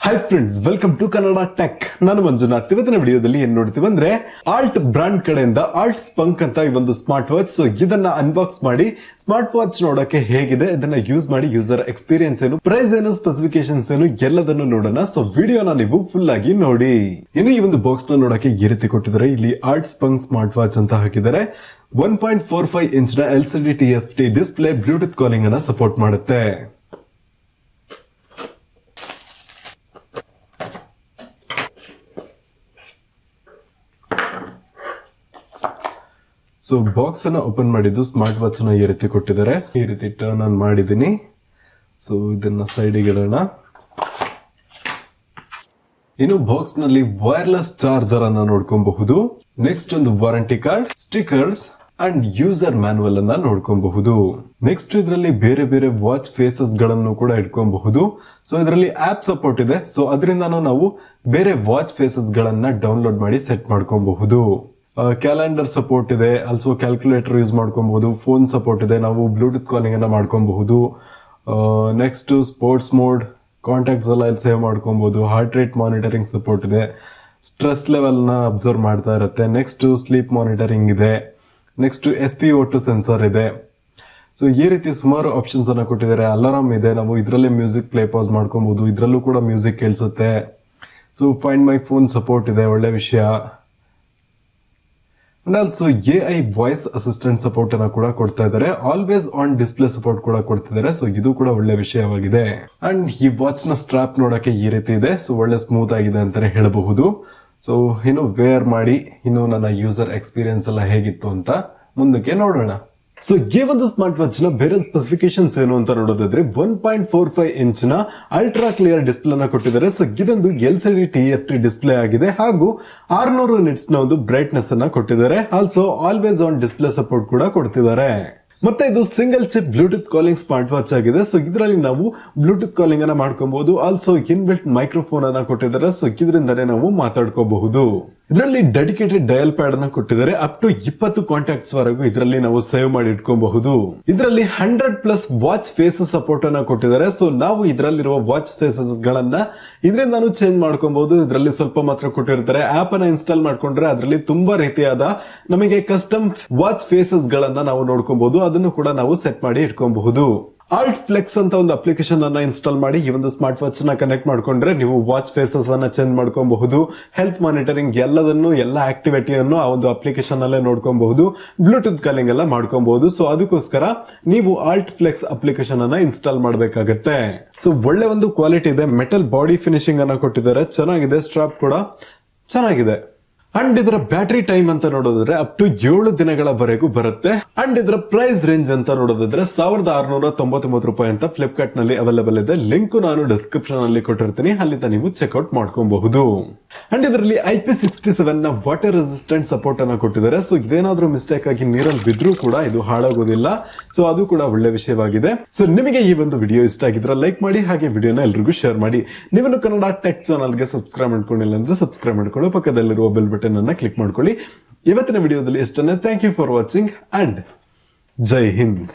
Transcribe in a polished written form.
Hi friends, welcome to Kannada tech. ನಾನು ಮಂಜುನಾಥ್. ಇವತ್ತಿನ ವಿಡಿಯೋದಲ್ಲಿ ಏನ್ ನೋಡ್ತೀವಿ ಅಂದ್ರೆ ಆಲ್ಟ್ ಬ್ರಾಂಡ್ ಕಡೆಯಿಂದ ಆಲ್ಟ್ ಸ್ಪಂಕ್ ಅಂತ ಈ ಒಂದು ಸ್ಮಾರ್ಟ್ ವಾಚ್. ಸೊ ಇದನ್ನ ಅನ್ಬಾಕ್ಸ್ ಮಾಡಿ ಸ್ಮಾರ್ಟ್ ವಾಚ್ ನೋಡಕ್ಕೆ ಹೇಗಿದೆ, ಇದನ್ನ ಯೂಸ್ ಮಾಡಿ ಯೂಸರ್ ಎಕ್ಸ್ಪೀರಿಯನ್ಸ್ ಏನು, ಪ್ರೈಸ್ ಏನು, ಸ್ಪೆಸಿಫಿಕೇಶನ್ಸ್ ಏನು ಎಲ್ಲದನ್ನು ನೋಡೋಣ. ಸೊ ವಿಡಿಯೋನ ನೀವು ಫುಲ್ ಆಗಿ ನೋಡಿ. ಇನ್ನು ಈ ಒಂದು ಬಾಕ್ಸ್ ನ ನೋಡಕ್ಕೆ ಈ ರೀತಿ ಕೊಟ್ಟಿದ್ದಾರೆ. ಇಲ್ಲಿ ಆಲ್ಟ್ ಸ್ಪಂಕ್ ಸ್ಮಾರ್ಟ್ ವಾಚ್ ಅಂತ ಹಾಕಿದ್ದಾರೆ. 1.45 ಇಂಚ್ ನ LCD TFT display, Bluetooth calling ಅನ್ನ ಸಪೋರ್ಟ್ ಮಾಡುತ್ತೆ. ಸೊ ಬಾಕ್ಸ್ ಅನ್ನ ಓಪನ್ ಮಾಡಿದ್ದು ಸ್ಮಾರ್ಟ್ ವಾಚ್ ಅನ್ನ ಈ ರೀತಿ ಕೊಟ್ಟಿದ್ದಾರೆ. ಈ ರೀತಿ ಟರ್ನ್ ಆನ್ ಮಾಡಿದೀನಿ. ಸೊ ಇದನ್ನ ಸೈಡಿಗೆ ಇಡೋಣ. ಇನ್ನು ಬಾಕ್ಸ್ ನಲ್ಲಿ ವೈರ್ಲೆಸ್ ಚಾರ್ಜರ್ ಅನ್ನ ನೋಡ್ಕೊಬಹುದು. ನೆಕ್ಸ್ಟ್ ಒಂದು warranty card, stickers and user manual ಅನ್ನ ನೋಡ್ಕೊಬಹುದು. ನೆಕ್ಸ್ಟ್ ಇದರಲ್ಲಿ ಬೇರೆ ಬೇರೆ ವಾಚ್ ಫೇಸಸ್ ಗಳನ್ನು ಕೂಡ ಇಟ್ಕೊಬಹುದು. ಸೊ ಇದರಲ್ಲಿ ಆಪ್ ಸಪೋರ್ಟ್ ಇದೆ. ಸೊ ಅದರಿಂದಾನು ನಾವು ಬೇರೆ ವಾಚ್ ಫೇಸಸ್ ಗಳನ್ನ ಡೌನ್ಲೋಡ್ ಮಾಡಿ ಸೆಟ್ ಮಾಡ್ಕೊಬಹುದು. ಕ್ಯಾಲೆಂಡರ್ ಸಪೋರ್ಟ್ ಇದೆ. ಆಲ್ಸೋ ಕ್ಯಾಲ್ಕುಲೇಟರ್ ಯೂಸ್ ಮಾಡ್ಕೊಬಹುದು. ಫೋನ್ ಸಪೋರ್ಟ್ ಇದೆ. ನಾವು ಬ್ಲೂಟೂತ್ ಕಾಲಿಂಗ್ ಅನ್ನ ಮಾಡ್ಕೊಬಹುದು. ನೆಕ್ಸ್ಟ್ ಸ್ಪೋರ್ಟ್ಸ್ ಮೋಡ್, ಕಾಂಟ್ಯಾಕ್ಟ್ಸ್ ಎಲ್ಲ ಇಲ್ಲಿ ಸೇವ್ ಮಾಡ್ಕೊಬಹುದು. ಹಾರ್ಟ್ ರೇಟ್ ಮಾನಿಟರಿಂಗ್ ಸಪೋರ್ಟ್ ಇದೆ. ಸ್ಟ್ರೆಸ್ ಲೆವೆಲ್ ನ ಅಬ್ಸರ್ವ್ ಮಾಡ್ತಾ ಇರುತ್ತೆ. ನೆಕ್ಸ್ಟ್ ಸ್ಲೀಪ್ ಮಾನಿಟರಿಂಗ್ ಇದೆ. ನೆಕ್ಸ್ಟ್ SpO2 ಸೆನ್ಸರ್ ಇದೆ. ಸೊ ಈ ರೀತಿ ಸುಮಾರು ಆಪ್ಷನ್ಸ್ ಅನ್ನ ಕೊಟ್ಟಿದ್ದಾರೆ. ಅಲಾರಾಮ್ ಇದೆ. ನಾವು ಇದರಲ್ಲೇ ಮ್ಯೂಸಿಕ್ ಪ್ಲೇ ಪಾಸ್ ಮಾಡ್ಕೊಬಹುದು. ಇದರಲ್ಲೂ ಕೂಡ ಮ್ಯೂಸಿಕ್ ಕೇಳಿಸುತ್ತೆ. So find my phone support ಇದೆ, ಒಳ್ಳೆ ವಿಷಯ. And also AI voice assistant support ಅನ್ನ ಕೂಡ ಕೊಡ್ತಾ ಇದ್ದಾರೆ. ಆಲ್ವೇಸ್ ಆನ್ ಡಿಸ್ಪ್ಲೇ ಸಪೋರ್ಟ್ ಕೂಡ ಕೊಡ್ತಿದ್ದಾರೆ. ಸೊ ಇದು ಕೂಡ ಒಳ್ಳೆ ವಿಷಯವಾಗಿದೆ. ಅಂಡ್ ಈ ವಾಚ್ ನ ಸ್ಟ್ರಾಪ್ ನೋಡಕ್ಕೆ ಈ ರೀತಿ ಇದೆ. ಸೊ ಒಳ್ಳೆ ಸ್ಮೂತ್ ಆಗಿದೆ ಅಂತಾನೆ ಹೇಳಬಹುದು. ಸೊ ಇನ್ನು ವೇರ್ ಮಾಡಿ ಇನ್ನು ನನ್ನ ಯೂಸರ್ ಎಕ್ಸ್ಪೀರಿಯನ್ಸ್ ಎಲ್ಲ ಹೇಗಿತ್ತು ಅಂತ ಮುಂದಕ್ಕೆ ನೋಡೋಣ. ಸೊ ಈ ಒಂದು ಸ್ಮಾರ್ಟ್ ವಾಚ್ ನ ಬೇರೆ ಸ್ಪೆಸಿಫಿಕೇಶನ್ಸ್ ಏನು ಅಂತ ನೋಡೋದಾದ್ರೆ 1.45 ಇಂಚ್ ನ ಅಲ್ಟ್ರಾ ಕ್ಲಿಯರ್ ಡಿಸ್ಪ್ಲೇ ನ ಕೊಟ್ಟಿದ್ದಾರೆ. ಸೊ ಇದೊಂದು LCD TFT ಡಿಸ್ಪ್ಲೇ ಆಗಿದೆ. ಹಾಗೂ 600 ನಿಟ್ಸ್ ನ ಒಂದು ಬ್ರೈಟ್ನೆಸ್ ಅನ್ನ ಕೊಟ್ಟಿದ್ದಾರೆ. Also always on display support ಕೂಡ ಕೊಡ್ತಿದ್ದಾರೆ. ಮತ್ತೆ ಇದು single chip Bluetooth calling smart watch ಆಗಿದೆ. ಸೊ ಇದರಲ್ಲಿ ನಾವು ಬ್ಲೂಟೂತ್ ಕಾಲಿಂಗ್ ಅನ್ನ ಮಾಡ್ಕೊಬಹುದು. ಆಲ್ಸೋ ಇನ್ಬಿಲ್ಟ್ ಮೈಕ್ರೋಫೋನ್ ಅನ್ನ ಕೊಟ್ಟಿದ್ದಾರೆ. ಸೊ ಇದರಿಂದನೇ ನಾವು ಮಾತಾಡ್ಕೋಬಹುದು. ಇದರಲ್ಲಿ ಡೆಡಿಕೇಟೆಡ್ ಡಯಲ್ ಪ್ಯಾಡ್ ಅನ್ನ ಕೊಟ್ಟಿದ್ದಾರೆ. ಅಪ್ ಟು 20 ಕಾಂಟ್ಯಾಕ್ಟ್ಸ್ ವರೆಗೂ ಇದರಲ್ಲಿ ನಾವು ಸೇವ್ ಮಾಡಿ ಇಟ್ಕೋಬಹುದು. ಇದರಲ್ಲಿ 100+ ವಾಚ್ ಫೇಸಸ್ ಸಪೋರ್ಟ್ ಅನ್ನ ಕೊಟ್ಟಿದ್ದಾರೆ. ಸೊ ನಾವು ಇದರಲ್ಲಿರುವ ವಾಚ್ ಫೇಸಸ್ ಗಳನ್ನ ಇದರಿಂದ ಚೇಂಜ್ ಮಾಡ್ಕೊಬಹುದು. ಇದರಲ್ಲಿ ಸ್ವಲ್ಪ ಮಾತ್ರ ಕೊಟ್ಟಿರ್ತಾರೆ. ಆಪ್ ಅನ್ನ ಇನ್ಸ್ಟಾಲ್ ಮಾಡ್ಕೊಂಡ್ರೆ ಅದರಲ್ಲಿ ತುಂಬಾ ರೀತಿಯಾದ ನಮಗೆ ಕಸ್ಟಮ್ ವಾಚ್ ಫೇಸಸ್ ಗಳನ್ನ ನಾವು ನೋಡ್ಕೊಬಹುದು. ಅದನ್ನು ಕೂಡ ನಾವು ಸೆಟ್ ಮಾಡಿ ಇಟ್ಕೊಬಹುದು. ಆಲ್ಟ್ ಫ್ಲೆಕ್ಸ್ ಅಂತ ಒಂದು ಅಪ್ಲಿಕೇಶನ್ ಅನ್ನ ಇನ್ಸ್ಟಾಲ್ ಮಾಡಿ ಈ ಒಂದು ಸ್ಮಾರ್ಟ್ ವಾಚ್ ನ ಕನೆಕ್ಟ್ ಮಾಡ್ಕೊಂಡ್ರೆ ನೀವು ವಾಚ್ ಫೇಸಸ್ ಅನ್ನ ಚೇಂಜ್ ಮಾಡ್ಕೊಬಹುದು. ಹೆಲ್ತ್ ಮಾನಿಟರಿಂಗ್ ಎಲ್ಲ ಆಕ್ಟಿವಿಟಿಯನ್ನು ಆ ಒಂದು ಅಪ್ಲಿಕೇಶನ್ ಅಲ್ಲೇ ನೋಡ್ಕೊಬಹುದು. ಬ್ಲೂಟೂತ್ ಕಾಲಿಂಗ್ ಎಲ್ಲ ಮಾಡ್ಕೊಬಹುದು. ಸೊ ಅದಕ್ಕೋಸ್ಕರ ನೀವು ಆಲ್ಟ್ ಫ್ಲೆಕ್ಸ್ ಅಪ್ಲಿಕೇಶನ್ ಅನ್ನ ಇನ್ಸ್ಟಾಲ್ ಮಾಡಬೇಕಾಗತ್ತೆ. ಸೊ ಒಳ್ಳೆ ಒಂದು ಕ್ವಾಲಿಟಿ ಇದೆ. ಮೆಟಲ್ ಬಾಡಿ ಫಿನಿಶಿಂಗ್ ಅನ್ನ ಕೊಟ್ಟಿದ್ದಾರೆ. ಚೆನ್ನಾಗಿದೆ. ಸ್ಟ್ರಾಪ್ ಕೂಡ ಚೆನ್ನಾಗಿದೆ. ಅಂಡ್ ಇದರ ಬ್ಯಾಟರಿ ಟೈಮ್ ಅಂತ ನೋಡೋದಾದ್ರೆ ಅಪ್ ಟು 7 ದಿನಗಳವರೆಗೂ ಬರುತ್ತೆ. ಅಂಡ್ ಇದರ ಪ್ರೈಸ್ ರೇಂಜ್ ಅಂತ ನೋಡೋದಾದ್ರೆ 1699 ರೂಪಾಯಿ ಅಂತ ಫ್ಲಿಪ್ಕಾರ್ಟ್ ನಲ್ಲಿ ಅವೈಲೇಬಲ್ ಇದೆ. ಲಿಂಕ್ ನಾನು ಡಿಸ್ಕ್ರಿಪ್ಷನ್ ಅಲ್ಲಿ ಕೊಟ್ಟಿರ್ತೀನಿ, ಅಲ್ಲಿಂದ ನೀವು ಚೆಕ್ಔಟ್ ಮಾಡ್ಕೊಬಹುದು. ಅಂಡ್ ಇದರಲ್ಲಿ IP67 ನ ವಾಟರ್ ರೆಸಿಸ್ಟೆಂಟ್ ಸಪೋರ್ಟ್ ಅನ್ನ ಕೊಟ್ಟಿದ್ದಾರೆ. ಸೊ ಇದೇನಾದ್ರೂ ಮಿಸ್ಟೇಕ್ ಆಗಿ ನೀರಲ್ಲಿ ಬಿದ್ರೂ ಕೂಡ ಇದು ಹಾಳಾಗೋದಿಲ್ಲ. ಸೊ ಅದು ಕೂಡ ಒಳ್ಳೆ ವಿಷಯವಾಗಿದೆ. ಸೊ ನಿಮಗೆ ಈ ಒಂದು ವಿಡಿಯೋ ಇಷ್ಟ ಆಗಿದ್ರೆ ಲೈಕ್ ಮಾಡಿ, ಹಾಗೆ ವಿಡಿಯೋನ ಎಲ್ರಿಗೂ ಶೇರ್ ಮಾಡಿ. ನೀವು ಕನ್ನಡ ಟೆಕ್ ಚಾನಲ್ಗೆ ಸಬ್ಸ್ಕ್ರೈಬ್ ಮಾಡ್ಕೊಂಡಿಲ್ಲ ಅಂದ್ರೆ ಸಬ್ಸ್ಕ್ರೈಬ್ ಮಾಡ್ಕೊಳ್ಳಿ. ಪಕ್ಕದಲ್ಲಿರುವ ಬೆಲ್ ಬಟನ್ ಅನ್ನ ಕ್ಲಿಕ್ ಮಾಡ್ಕೊಳ್ಳಿ. ಇವತ್ತಿನ ವಿಡಿಯೋದಲ್ಲಿ ಇಷ್ಟನ್ನೇ. Thank you for watching and Jai Hind.